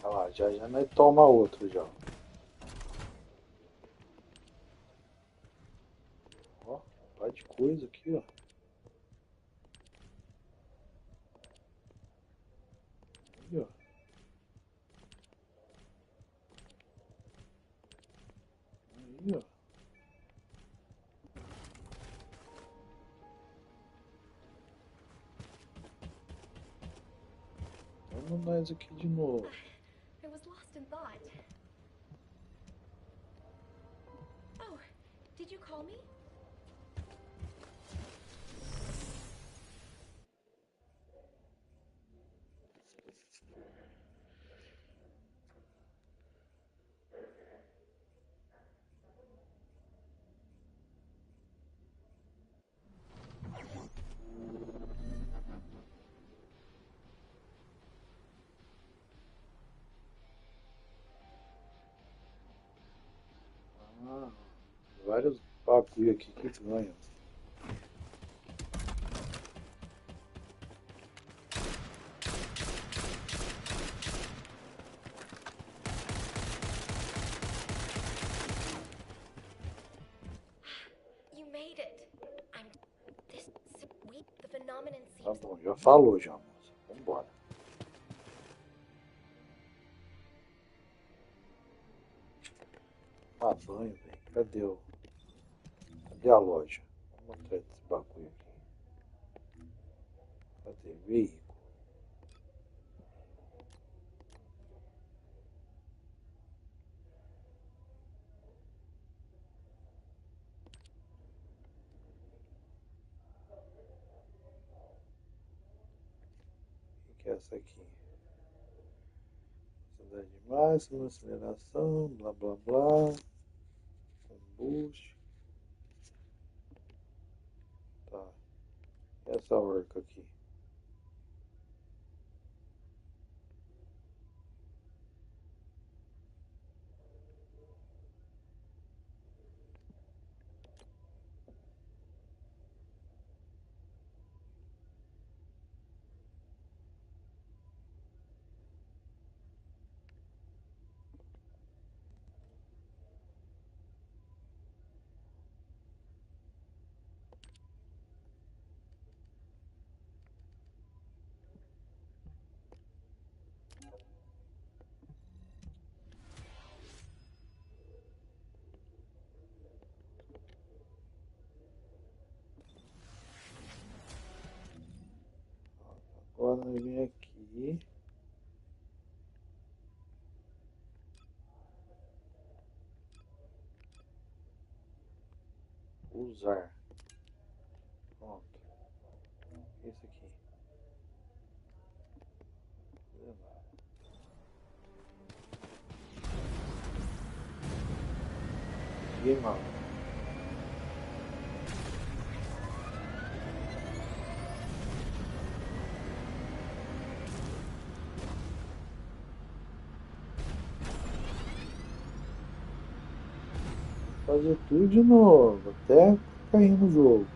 Olha lá, já já nós toma outro já. Ó, vai de coisa aqui, ó. Aí, ó. Aí, ó. Vamos nós aqui de novo. I was lost in thought. Oh, did you call me? Ah, vários bagulho aqui que ganham. You made it. I'm this sweet. The phenomenon Tá seems. bom, já falou já, moça. Vambora. Ah, banho, velho. Cadê a loja? Vamos atrás desse bagulho aqui. Cadê? Veículo. O que é essa aqui? Velocidade máxima, aceleração, blá blá blá. Combust. Tá. E essa orca aqui? Agora nós vem aqui. Usar. Pronto. Esse aqui. E mano. Fazer tudo de novo, até cair no jogo.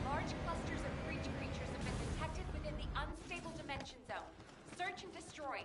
Large clusters of breach creatures have been detected within the unstable dimension zone. Search and destroy.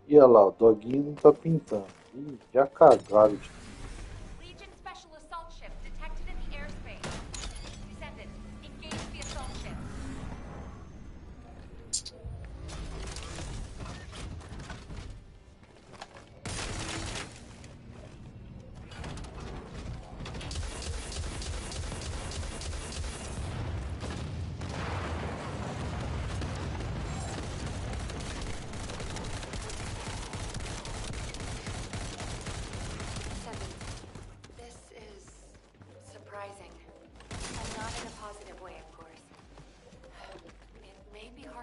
E olha lá, o doguinho não tá pintando. Ih, já cagaram. Legion special assault ship detected in the airspace. Descendant, engage the assault ship.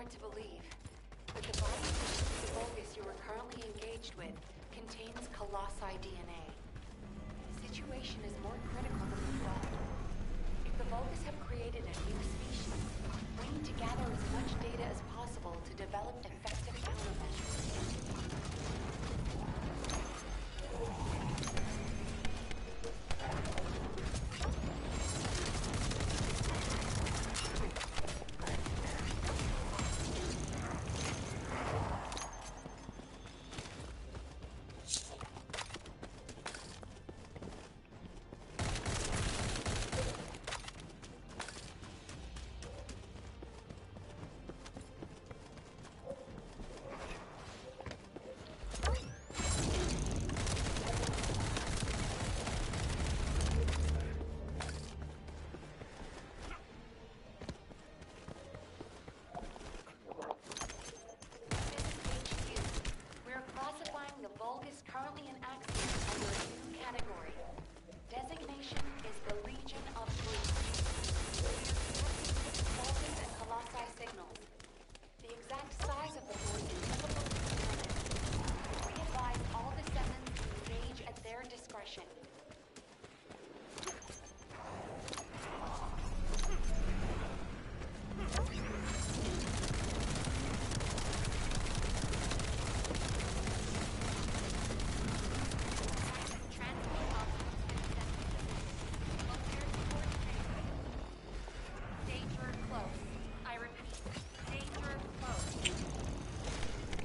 to believe, but the body of the Vulgus you are currently engaged with contains colossi DNA. The situation is more critical than we thought. If the Vulgus have created a new species, we need to gather as much data as possible to develop effective countermeasures.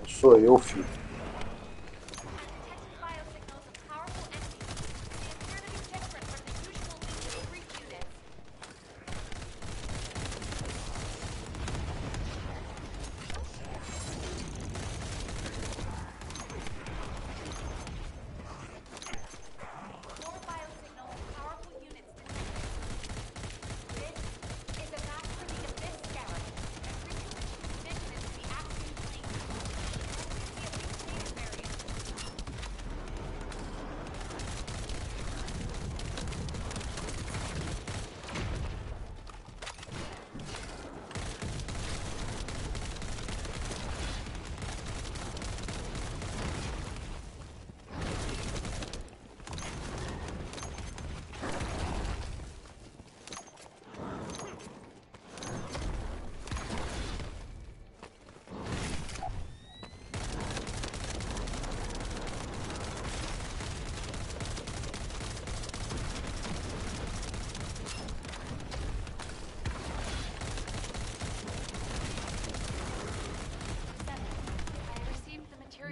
Sou eu, filho.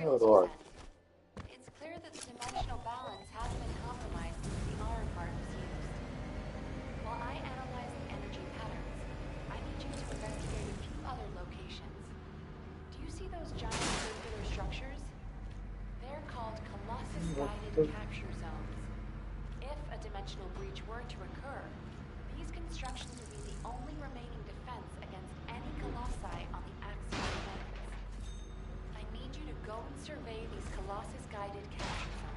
It's clear that the dimensional balance has been compromised since the iron part was used. While I analyze the energy patterns, I need you to investigate a few other locations. Do you see those giant circular structures? They're called Colossus-guided capture zones. If a dimensional breach were to occur, these constructions would be the only remaining defense against any Colossi on the axial planet. I need you to go and survey these Colossus-guided capture zones.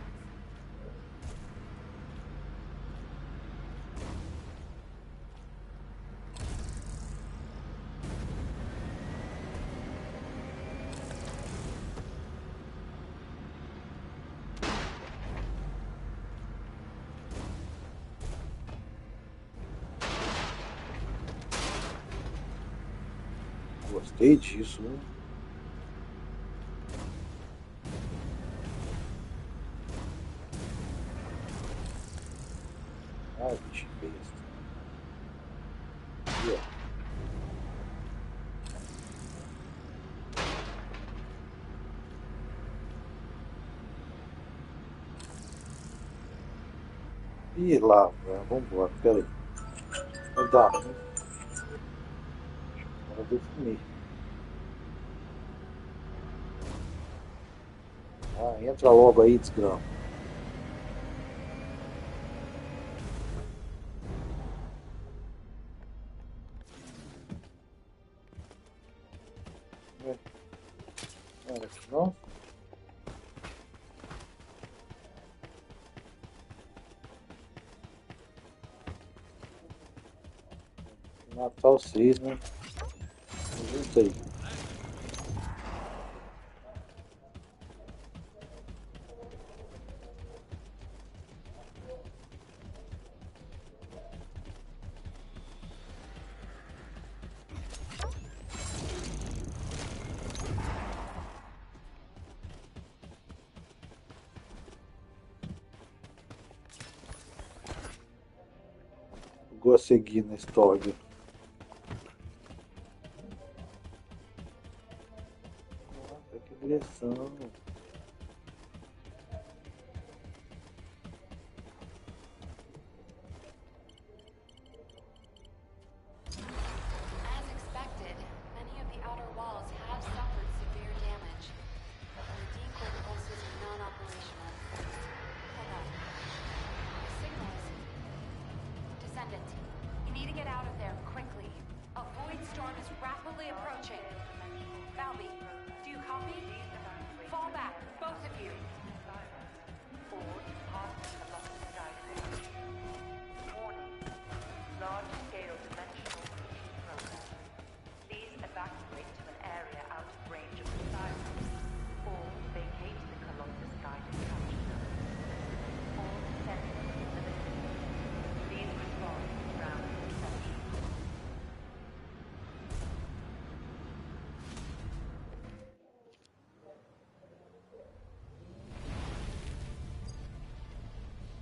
Gostei disso, né? Ah, bicho besta. Aqui, ó. Ih, lá, vambora, pera aí. Vai dar, né? Vamos definir. Ah, entra logo aí, desgrama. Não era aqui não? Matar vocês, né? Junta aí. obrigou a seguir na história. Nossa, que direção. As expected, many of the outer walls have suffered severe damage. The decoy pulses are non-operational. Hold on. The signal is... Descendant, you need to get out of there quickly. A void storm is rapidly approaching. Valby, do you copy? Fall back, both of you. Warning. Large-scale dimensional breach progress. Please evacuate to an area out of range of the siren. Or vacate the Colossus guided capture zone. All descendants in the vicinity. Please respond to ground reception.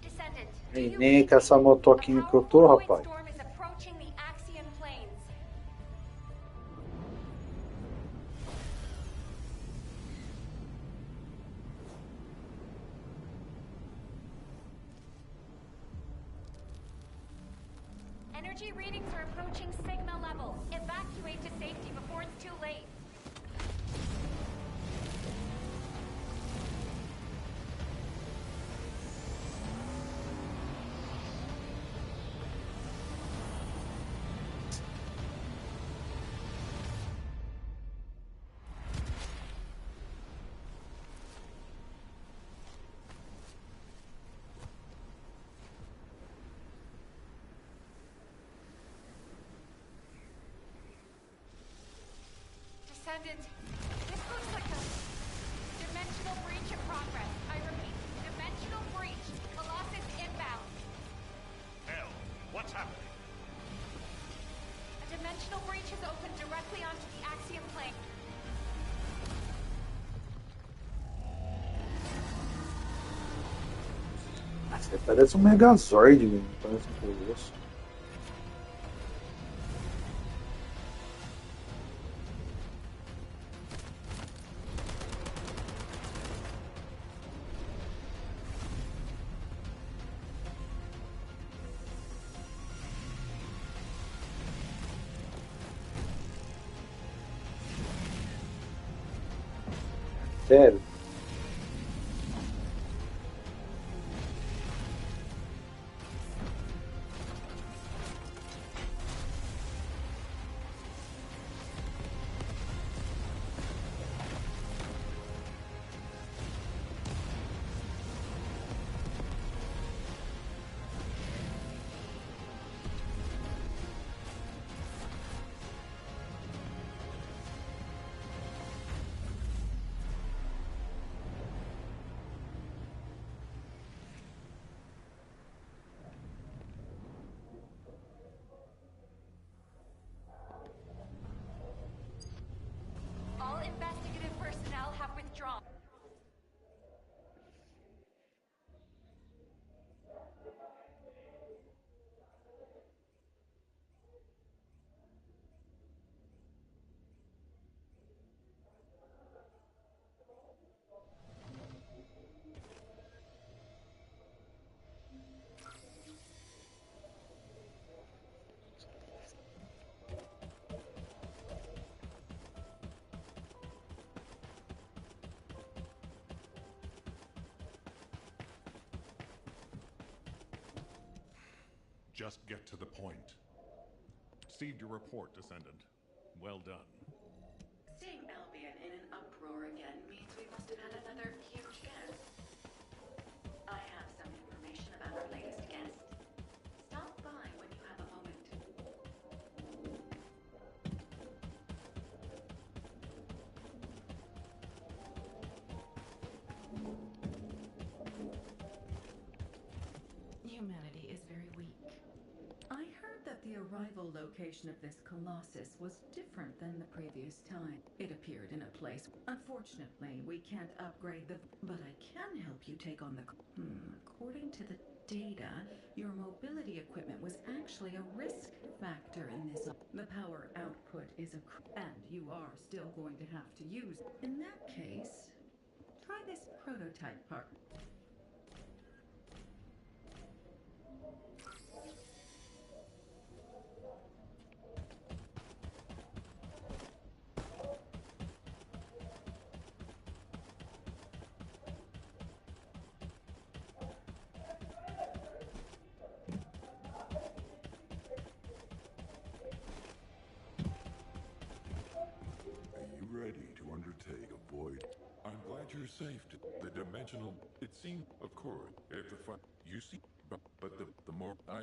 Descendant, do E you nem read com essa me? motoquinha A que eu tô, powerful void rapaz. storm is approaching the Axian plains. Energy readings are approaching Sigma levels. Evacuate to safety before it's too late. Descendant, this looks like a dimensional breach in progress. I repeat, dimensional breach. Colossus inbound. Hell, what's happening? A dimensional breach has opened directly onto the Axiom plane. Você parece um Megazord, mesmo. Parece um colosso. Sério? All investigative personnel have withdrawn. Just get to the point. Received your report, Descendant. Well done. Seeing Albion in an uproar again means we must have had another huge guest. I have some information about our latest guest. Stop by when you have a moment. Humanity is very weak. I heard that the arrival location of this Colossus was different than the previous time. It appeared in a place. Unfortunately, we can't upgrade the... But I can help you take on the... According to the data, your mobility equipment was actually a risk factor in this. The power output is and you are still going to have to use. In that case, try this prototype part. Are you ready to undertake a void? I'm glad you're safe. The dimensional. It seemed, of course, if the fun. You see, but the more I.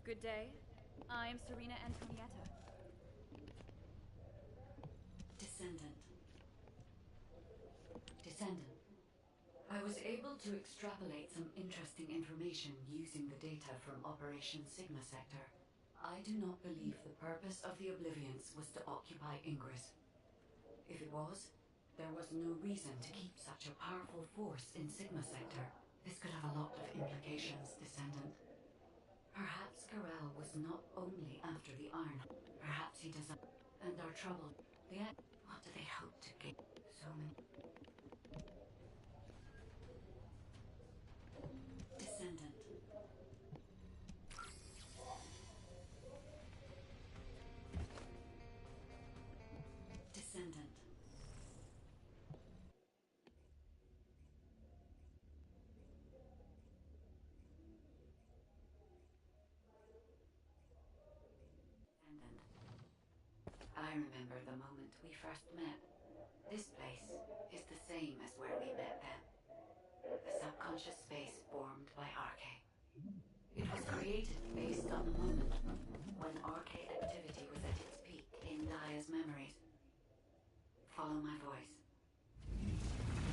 Good day. I'm Serena Antonietta. Descendant. I was able to extrapolate some interesting information using the data from Operation Sigma Sector. I do not believe the purpose of the Oblivions was to occupy Ingress. If it was, there was no reason to keep such a powerful force in Sigma Sector. This could have a lot of implications, Descendant. Perhaps Corel was not only after the Iron. Perhaps he doesn't. And are troubled. What do they hope to gain? So many. Descendant. Descendant. I remember the moment we first met. This place is the same as where we met then. A subconscious space formed by Arche. It was created based on the moment when Arche activity was at its peak in Daya's memories. Follow my voice.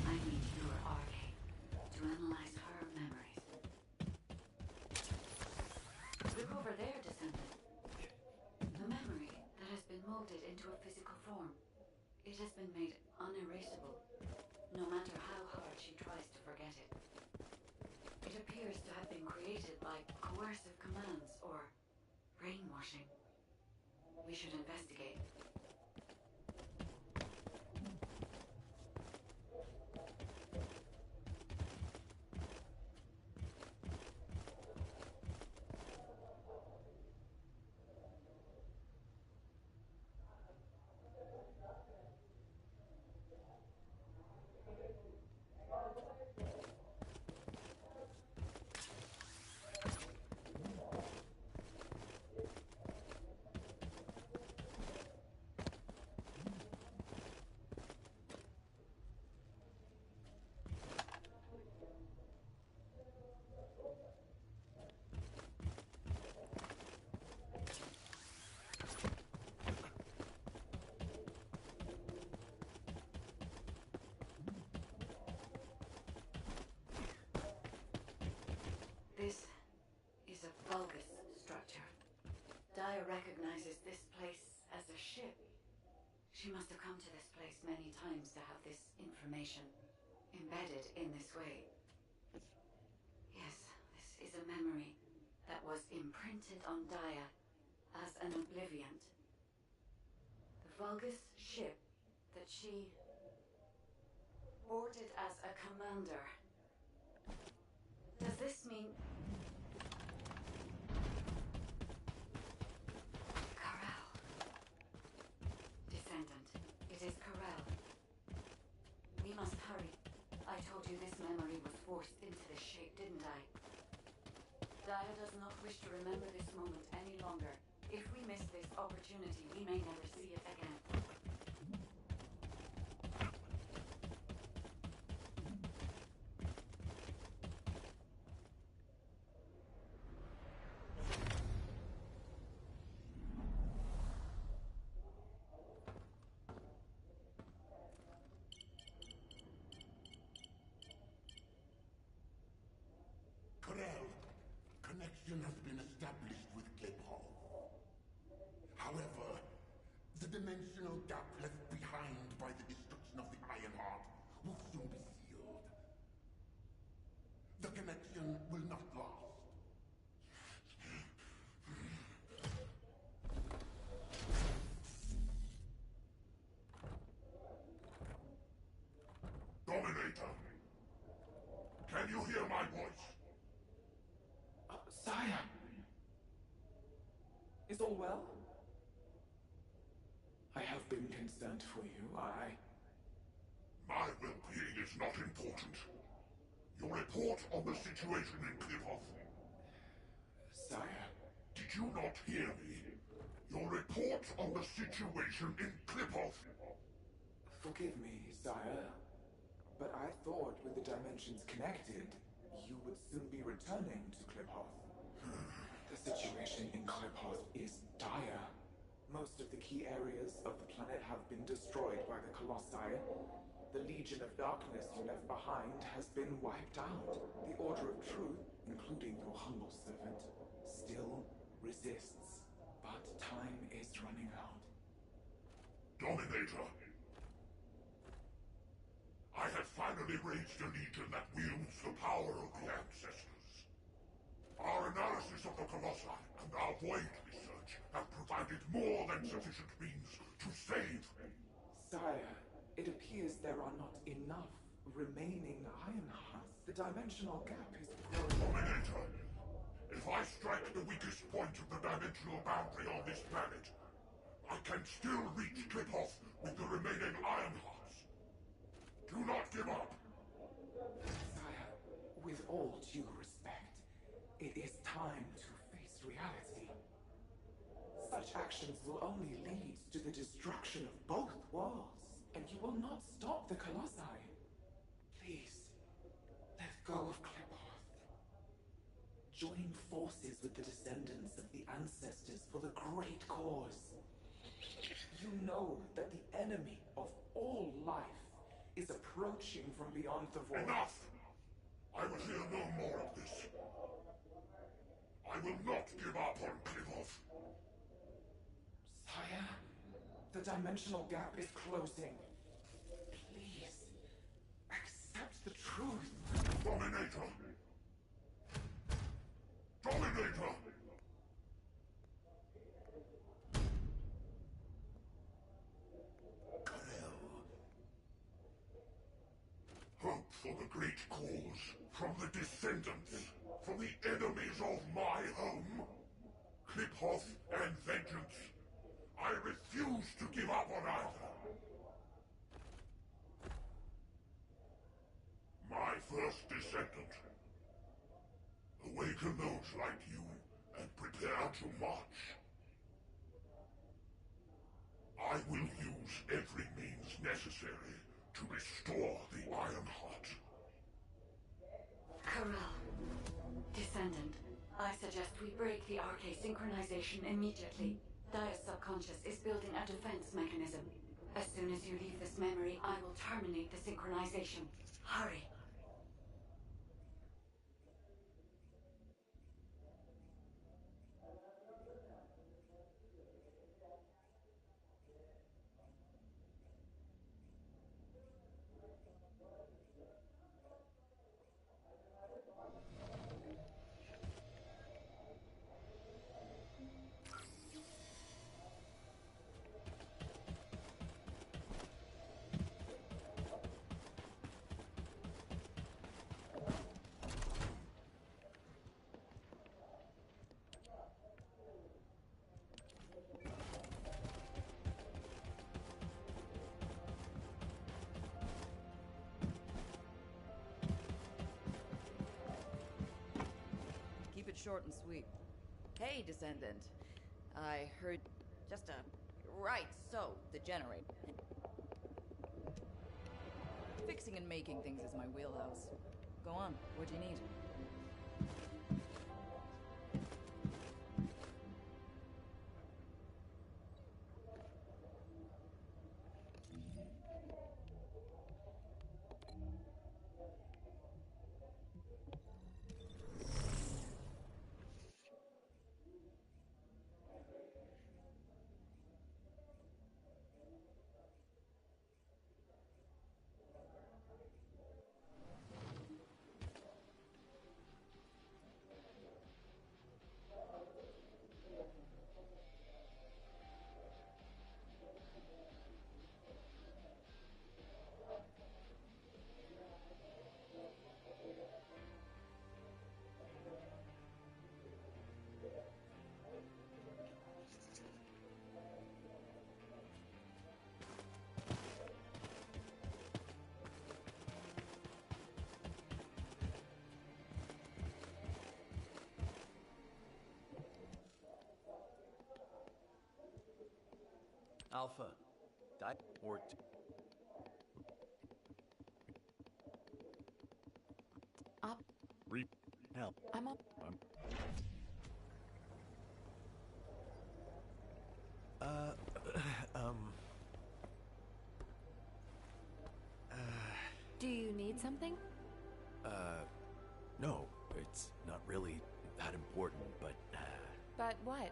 I need your Arche to analyze her memories. Look over there, Descendant. The memory that has been molded into a physical form. It has been made unerasable, no matter how hard she tries to forget it. It appears to have been created by coercive commands or brainwashing. We should investigate. This is a Vulgus structure. Daya recognizes this place as a ship. She must have come to this place many times to have this information embedded in this way. Yes, this is a memory that was imprinted on Daya as an obliviant. The Vulgus ship that she boarded as a commander. Does this mean... Corel. Descendant, it is Corel. We must hurry. I told you this memory was forced into this shape, didn't I? Daya does not wish to remember this moment any longer. If we miss this opportunity, we may never see it again. dimensional gap left behind by the destruction of the Ironheart will soon be sealed. The connection will not last. Dominator! Can you hear my voice? Sire! Is all well? I have been concerned for you. My well-being is not important. Your report on the situation in Clipoff. Sire. Did you not hear me? Your report on the situation in Clipoff. Forgive me, sire. But I thought with the dimensions connected, you would soon be returning to Clipoff. The situation in Clipoff is dire. Most of the key areas of the planet have been destroyed by the Colossi. The Legion of Darkness you left behind has been wiped out. The Order of Truth, including your humble servant, still resists. But time is running out. Dominator! I have finally raised a legion that wields the power of the ancestors. Our analysis of the Colossi and our void research have provided more than sufficient means to save. Sire, it appears there are not enough remaining Ironhearts. The dimensional gap is growing. Dominator, if I strike the weakest point of the dimensional boundary on this planet, I can still reach Clipoff with the remaining Ironhearts. Do not give up! Sire, with all due respect, it is time to face reality. Such actions will only lead to the destruction of both worlds, and you will not stop the Colossi. Please, let go of Clipoff. Join forces with the descendants of the ancestors for the great cause. You know that the enemy of all life is approaching from beyond the void. Enough! I will hear no more of this. I will not give up on Clipoff. Sire, the dimensional gap is closing. Please, accept the truth. Dominator! Dominator! Hope for the great cause, from the descendants, from the enemies of my home. Clipoff and vengeance. I refuse to give up on either. My first descendant. Awaken those like you and prepare to march. I will use every means necessary to restore the Ironheart. Corral. Descendant, I suggest we break the RK synchronization immediately. Dia's subconscious is building a defense mechanism. As soon as you leave this memory, I will terminate the synchronization. Hurry. Keep it short and sweet. Hey, Descendant. I heard just a... Right, so, the generator. Fixing and making things is my wheelhouse. Go on, what do you need? Alpha. Or... Up. Hell. I'm up. Do you need something? No, it's not really that important, but, But what?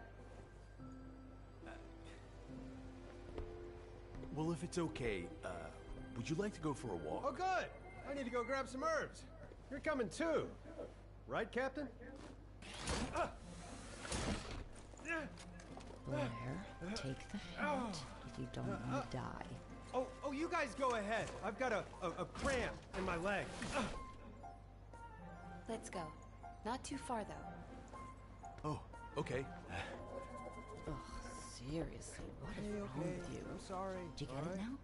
Well, if it's okay, would you like to go for a walk? Oh, good! I need to go grab some herbs. You're coming too. Right, Captain? Blair, take the hint if you don't want to die. Oh, you guys go ahead. I've got a cramp in my leg. Let's go. Not too far, though. Oh, okay. Ugh, seriously, what is wrong with you? I'm sorry. Did you get it now?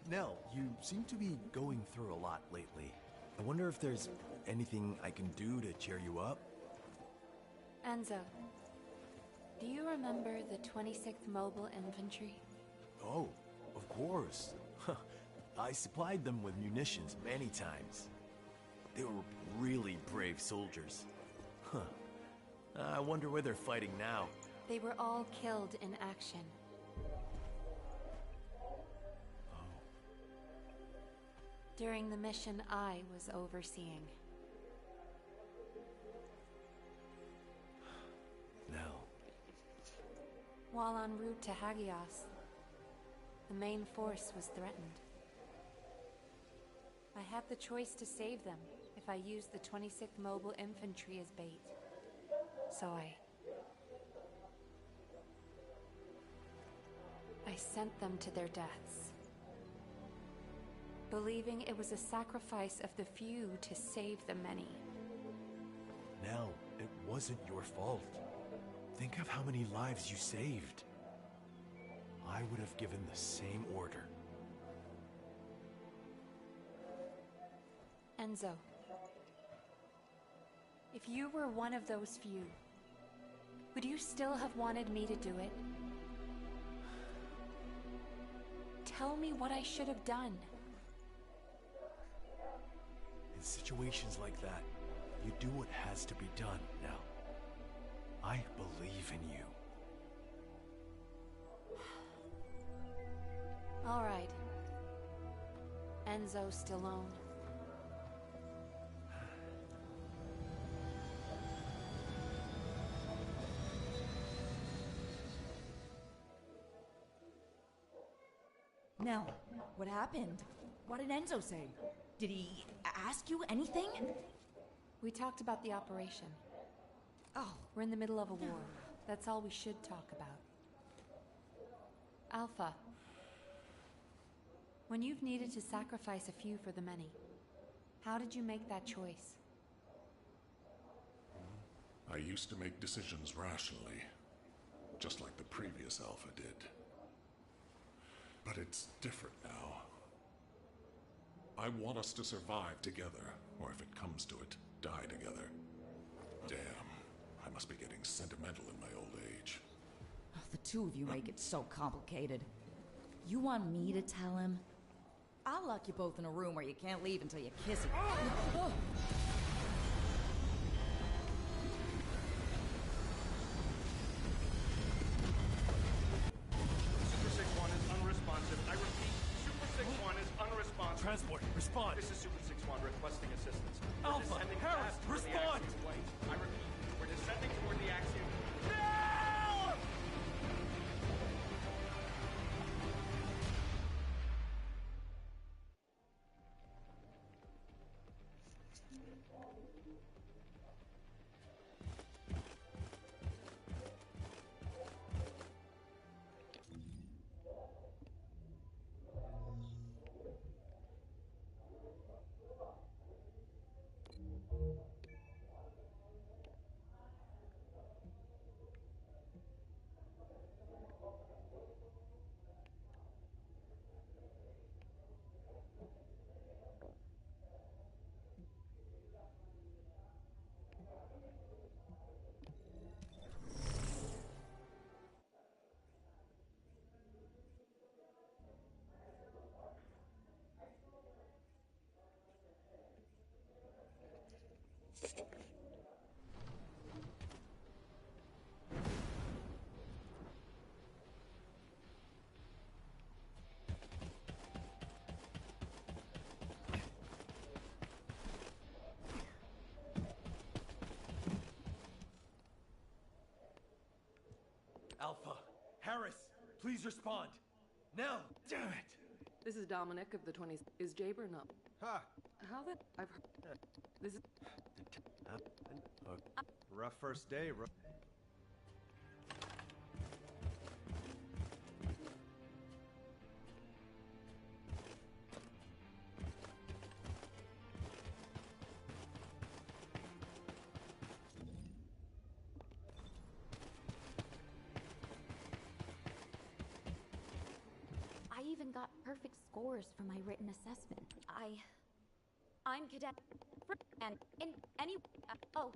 Nell, you seem to be going through a lot lately. I wonder if there's anything I can do to cheer you up? Enzo, do you remember the 26th Mobile Infantry? Oh, of course. I supplied them with munitions many times. They were really brave soldiers. I wonder where they're fighting now. They were all killed in action. During the mission I was overseeing. Nell. While en route to Hagios, the main force was threatened. I had the choice to save them if I used the 26th Mobile Infantry as bait. So I sent them to their deaths, believing it was a sacrifice of the few to save the many. Nell, it wasn't your fault. Think of how many lives you saved. I would have given the same order. Enzo, if you were one of those few, would you still have wanted me to do it? Tell me what I should have done. In situations like that, you do what has to be done, Nell. I believe in you. All right. Enzo Stallone. Nell, what happened? What did Enzo say? Did he ask you anything? We talked about the operation. Oh. We're in the middle of a war. That's all we should talk about. Alpha. When you've needed to sacrifice a few for the many, how did you make that choice? I used to make decisions rationally, just like the previous Alpha did. But it's different now. I want us to survive together, or if it comes to it, die together. Damn, I must be getting sentimental in my old age. The two of you make it so complicated. You want me to tell him? I'll lock you both in a room where you can't leave until you kiss him. Super 6-1 is unresponsive. I repeat, Super 6-1 is unresponsive. Transport, respond. This is Super 6-1 requesting assistance. We're Alpha, descending Harris, fast toward the respond! Axiom Way. I repeat, we're descending toward the Axiom. Alpha, Harris, please respond. Now! Damn it! This is Dominic of the 20s. Is Jaber not? Ha! How the? I've heard. This is. Rough first day, I even got perfect scores for my written assessment. I'm cadet. And in any. Oh,